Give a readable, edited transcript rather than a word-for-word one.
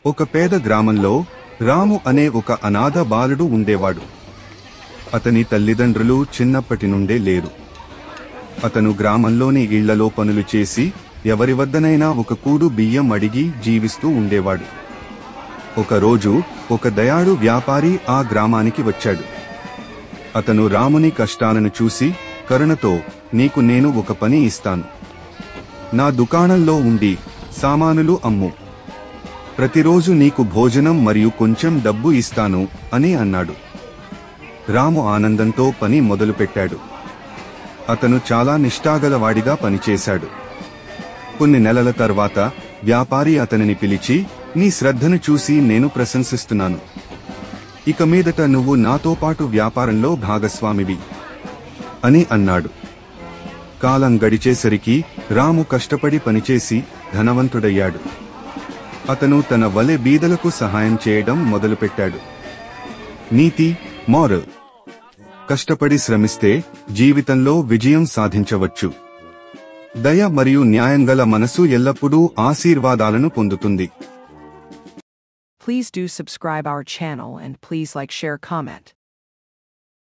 ఒక పేద గ్రామంలో రాము అనే ఒక అనాథ బాలుడు ఉండేవాడు. అతని తల్లిదండ్రులు చిన్నప్పటి నుండే లేరు. అతను గ్రామంలోని ఇళ్లలో పనులు చేసి ఎవరి వద్దనైనా ఒక కూడు బియ్యం అడిగి జీవిస్తూ ఉండేవాడు. ఒకరోజు ఒక దయాళు వ్యాపారి ఆ గ్రామానికి వచ్చాడు. అతను రాముని కష్టాలను చూసి కరుణతో, నీకు నేను ఒక పని ఇస్తాను. నా దుకాణంలో ఉండి సామానులు అమ్ము. ప్రతిరోజు నీకు భోజనం మరియు కొంచెం డబ్బు ఇస్తాను అని అన్నాడు. రాము ఆనందంతో పని మొదలుపెట్టాడు. అతను చాలా నిష్ఠాగలవాడిగా పనిచేశాడు. కొన్ని నెలల తర్వాత వ్యాపారి అతనిని పిలిచి, నీ శ్రద్ధను చూసి నేను ప్రశంసిస్తున్నాను. ఇక మీదట నువ్వు నాతో పాటు వ్యాపారంలో భాగస్వామివి అని అన్నాడు. కాలం గడిచేసరికి రాము కష్టపడి పనిచేసి ధనవంతుడయ్యాడు. అతను తన వలె బీదలకు సహాయం చేయడం మొదలుపెట్టాడు. నీతి, మోరల్: కష్టపడి శ్రమిస్తే జీవితంలో విజయం సాధించవచ్చు. దయ మరియు న్యాయంగల మనసు ఎల్లప్పుడూ ఆశీర్వాదాలను పొందుతుంది. Please do subscribe our channel and please like, share, comment.